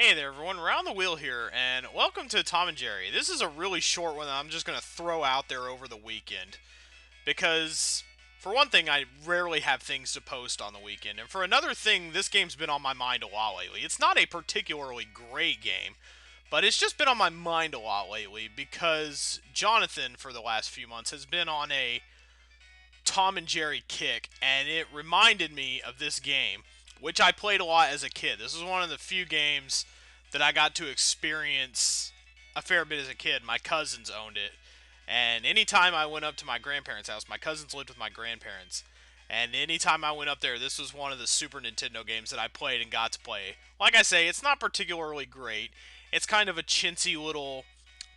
Hey there, everyone. Round the wheel here, and welcome to Tom and Jerry. This is a really short one that I'm just going to throw out there over the weekend because, for one thing, I rarely have things to post on the weekend, and for another thing, this game's been on my mind a lot lately. It's not a particularly great game, but it's just been on my mind a lot lately because Jonathan, for the last few months, has been on a Tom and Jerry kick, and it reminded me of this game, which I played a lot as a kid. This is one of the few games that I got to experience a fair bit as a kid. My cousins owned it, and anytime I went up to my grandparents' house, my cousins lived with my grandparents, and anytime I went up there, this was one of the Super Nintendo games that I played and got to play. Like I say, it's not particularly great. It's kind of a chintzy little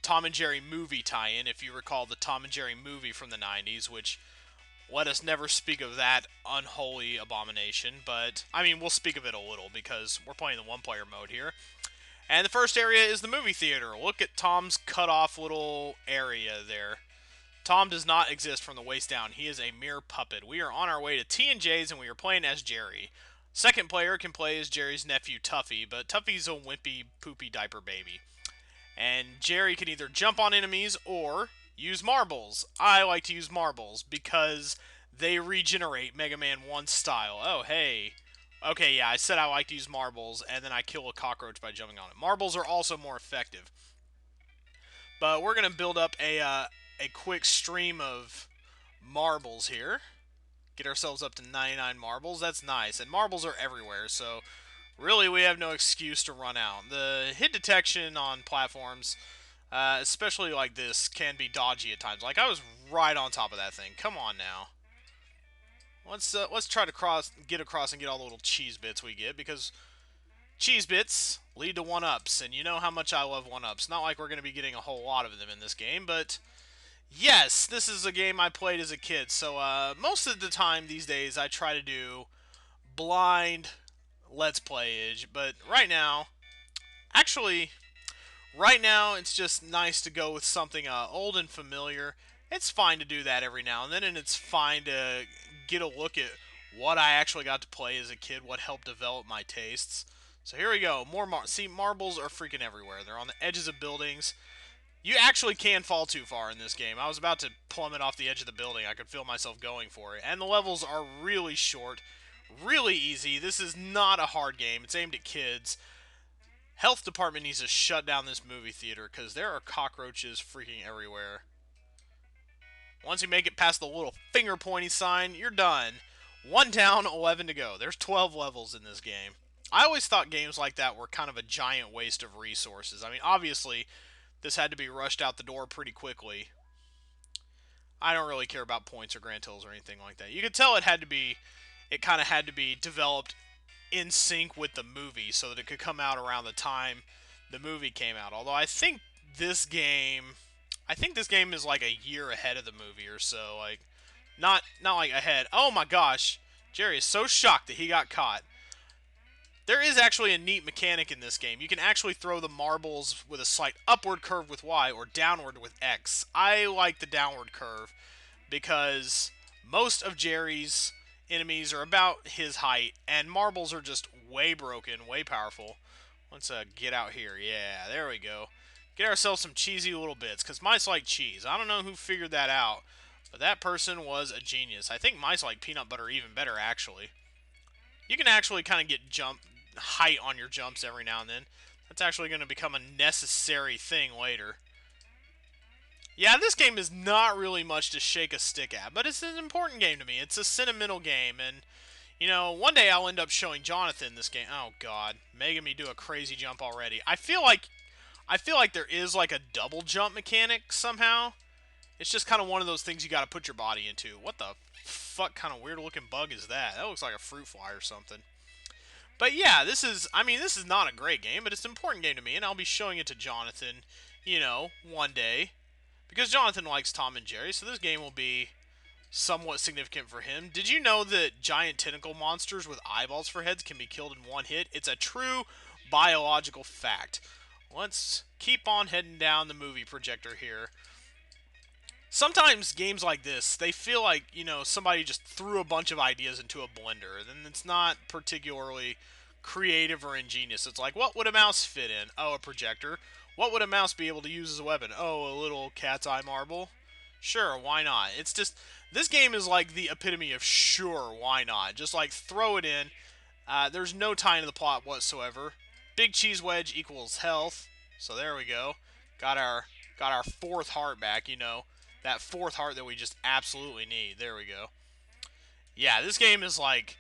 Tom and Jerry movie tie-in, if you recall the Tom and Jerry movie from the 90s, which let us never speak of that unholy abomination, but I mean, we'll speak of it a little because we're playing the one player mode here. And the first area is the movie theater. Look at Tom's cut off little area there. Tom does not exist from the waist down. He is a mere puppet. We are on our way to T&J's and we are playing as Jerry. Second player can play as Jerry's nephew Tuffy, but Tuffy's a wimpy, poopy diaper baby. And Jerry can either jump on enemies or use marbles. I like to use marbles because they regenerate Mega Man 1 style. Oh, hey. Okay, yeah, I said I like to use marbles, and then I kill a cockroach by jumping on it. Marbles are also more effective. But we're going to build up a quick stream of marbles here. Get ourselves up to 99 marbles. That's nice. And marbles are everywhere, so really we have no excuse to run out. The hit detection on platforms, especially like this, can be dodgy at times. Like I was right on top of that thing. Come on now. Let's try to get across and get all the little cheese bits we get, because cheese bits lead to one-ups, and you know how much I love one-ups. Not like we're going to be getting a whole lot of them in this game, but yes, this is a game I played as a kid, so most of the time these days I try to do blind let's playage, but actually, right now it's just nice to go with something old and familiar. It's fine to do that every now and then, and it's fine to get a look at what I actually got to play as a kid, what helped develop my tastes. So here we go. See, marbles are freaking everywhere. They're on the edges of buildings. You actually can fall too far in this game. I was about to plummet off the edge of the building. I could feel myself going for it. And the levels are really short, really easy. This is not a hard game. It's aimed at kids. Health department needs to shut down this movie theater because there are cockroaches freaking everywhere. Once you make it past the little finger pointy sign, you're done. One down, 11 to go. There's 12 levels in this game. I always thought games like that were kind of a giant waste of resources. I mean, obviously, this had to be rushed out the door pretty quickly. I don't really care about points or Grand Hills or anything like that. You could tell it kind of had to be developed in sync with the movie so that it could come out around the time the movie came out. Although this game, I think this game is like a year ahead of the movie or so. Like, not like ahead. Oh my gosh, Jerry is so shocked that he got caught. There is actually a neat mechanic in this game. You can actually throw the marbles with a slight upward curve with Y or downward with X. I like the downward curve because most of Jerry's enemies are about his height, and marbles are just way broken, way powerful. Let's get out here. Yeah, there we go. Get ourselves some cheesy little bits, because mice like cheese. I don't know who figured that out, but that person was a genius. I think mice like peanut butter even better, actually. You can actually kind of get jump height on your jumps every now and then. That's actually going to become a necessary thing later. Yeah, this game is not really much to shake a stick at, but it's an important game to me. It's a sentimental game, and, you know, one day I'll end up showing Jonathan this game. Oh, God. Making me do a crazy jump already. I feel like there is, like, a double jump mechanic somehow. It's just kind of one of those things you got to put your body into. What the fuck kind of weird-looking bug is that? That looks like a fruit fly or something. But yeah, this is not a great game, but it's an important game to me, and I'll be showing it to Jonathan, you know, one day. Because Jonathan likes Tom and Jerry, so this game will be somewhat significant for him. Did you know that giant tentacle monsters with eyeballs for heads can be killed in one hit? It's a true biological fact. Let's keep on heading down the movie projector here. Sometimes games like this, they feel like, you know, somebody just threw a bunch of ideas into a blender, and it's not particularly creative or ingenious. It's like, what would a mouse fit in? Oh, a projector. What would a mouse be able to use as a weapon? Oh, a little cat's eye marble. Sure, why not? It's just this game is like the epitome of sure, why not? Just like throw it in. There's no tie into the plot whatsoever. Big cheese wedge equals health. So there we go. Got our fourth heart back. You know, that fourth heart that we just absolutely need. There we go. Yeah, this game is like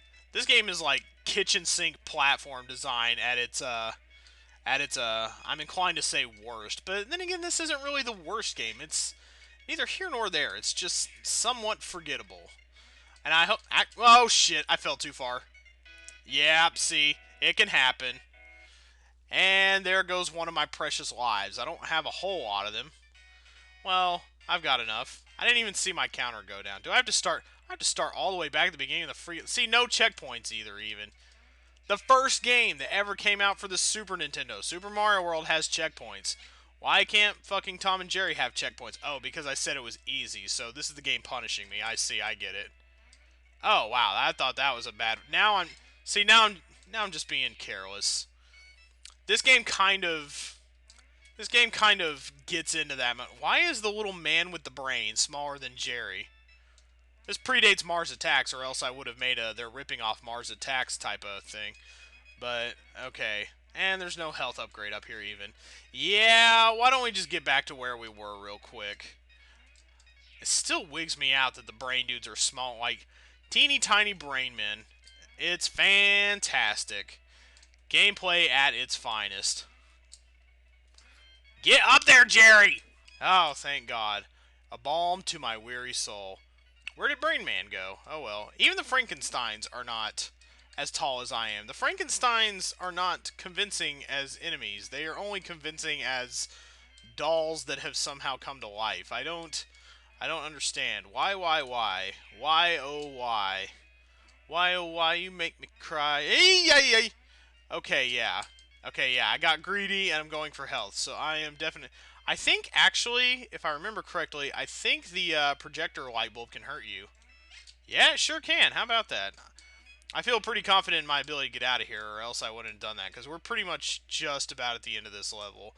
kitchen sink platform design at its I'm inclined to say worst. But then again, this isn't really the worst game. It's neither here nor there. It's just somewhat forgettable. And I hope oh shit, I fell too far. Yep, see, it can happen. And there goes one of my precious lives. I don't have a whole lot of them. Well, I've got enough. I didn't even see my counter go down. Do I have to start? I have to start all the way back at the beginning of the free. See, no checkpoints either. Even the first game that ever came out for the Super Nintendo, Super Mario World, has checkpoints. Why can't fucking Tom and Jerry have checkpoints? Oh, because I said it was easy. So this is the game punishing me. I see. I get it. Oh wow, I thought that was a bad. Now I'm see now I'm just being careless. This game kind of gets into that. Why is the little man with the brain smaller than Jerry? This predates Mars Attacks, or else I would have made a they're ripping off Mars Attacks type of thing. But okay, and there's no health upgrade up here even. Yeah, why don't we just get back to where we were real quick? It still wigs me out that the brain dudes are small, like teeny tiny brain men. It's fantastic. Gameplay at its finest. Get up there, Jerry! Oh, thank God. A balm to my weary soul. Where did Brain Man go? Oh well. Even the Frankensteins are not as tall as I am. The Frankensteins are not convincing as enemies. They are only convincing as dolls that have somehow come to life. I don't understand. Why? Why, oh, why? Why, oh, why, you make me cry. Hey, hey, hey. Okay, yeah. Okay, yeah, I got greedy and I'm going for health. So I am definitely... I think, actually, if I remember correctly, I think the projector light bulb can hurt you. Yeah, it sure can. How about that? I feel pretty confident in my ability to get out of here, or else I wouldn't have done that, because we're pretty much just about at the end of this level.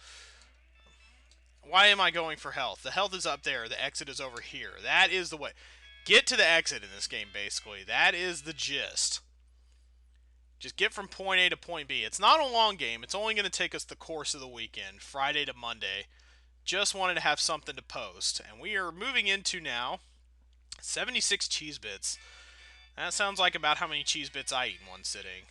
Why am I going for health? The health is up there. The exit is over here. That is the way. Get to the exit in this game, basically. That is the gist. Just get from point A to point B. It's not a long game. It's only going to take us the course of the weekend, Friday to Monday. Just wanted to have something to post. And we are moving into now 76 cheese bits. That sounds like about how many cheese bits I eat in one sitting.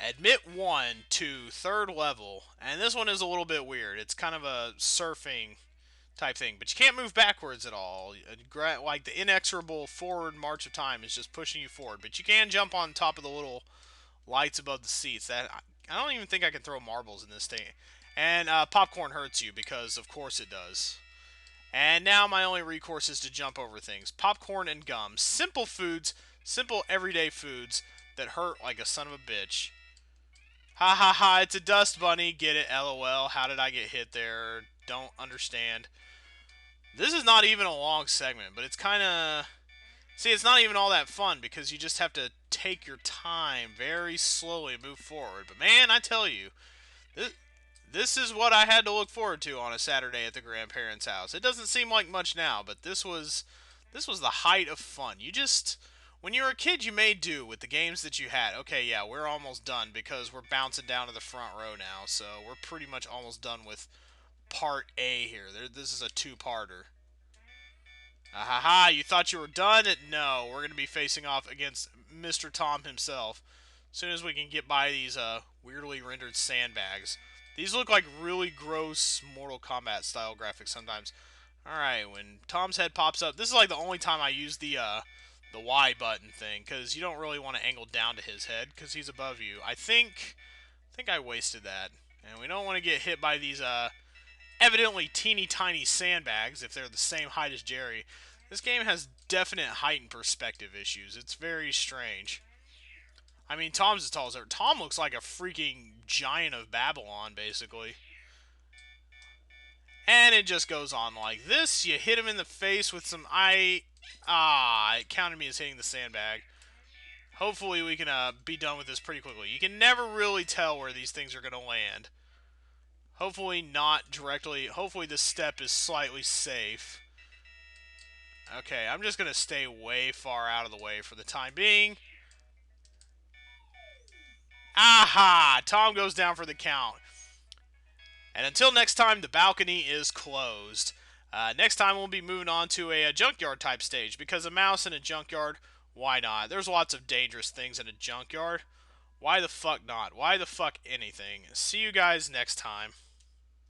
Admit 1 to 3rd level. And this one is a little bit weird. It's kind of a surfing type thing. But you can't move backwards at all. Like the inexorable forward march of time is just pushing you forward. But you can jump on top of the little lights above the seats. That I don't even think I can throw marbles in this thing. And popcorn hurts you because of course it does. And now my only recourse is to jump over things. Popcorn and gum. Simple foods, simple everyday foods that hurt like a son of a bitch. Ha ha ha, it's a dust bunny. Get it, LOL. How did I get hit there? Don't understand. This is not even a long segment, but it's kind of... See, it's not even all that fun because you just have to take your time very slowly and move forward. But man, I tell you, this is what I had to look forward to on a Saturday at the grandparents' house. It doesn't seem like much now, but this was the height of fun. You just when you were a kid, you made do with the games that you had. Okay, yeah, we're almost done because we're bouncing down to the front row now, so we're pretty much almost done with part A here. This is a two-parter. Ahaha, you thought you were done? No, we're going to be facing off against Mr. Tom himself. As soon as we can get by these weirdly rendered sandbags. These look like really gross Mortal Kombat style graphics sometimes. Alright, when Tom's head pops up, this is like the only time I use the Y button thing, because you don't really want to angle down to his head, because he's above you. I think I wasted that. And we don't want to get hit by these evidently teeny tiny sandbags if they're the same height as Jerry. This game has definite height and perspective issues. It's very strange. I mean, Tom's as tall as ever. Tom looks like a freaking giant of Babylon, basically. And it just goes on like this. You hit him in the face with some it counted me as hitting the sandbag. Hopefully we can be done with this pretty quickly. You can never really tell where these things are going to land. Hopefully not directly. Hopefully this step is slightly safe. Okay, I'm just going to stay way far out of the way for the time being. Aha! Tom goes down for the count. And until next time, the balcony is closed. Next time, we'll be moving on to a junkyard type stage, because a mouse in a junkyard, why not? There's lots of dangerous things in a junkyard. Why the fuck not? Why the fuck anything? See you guys next time.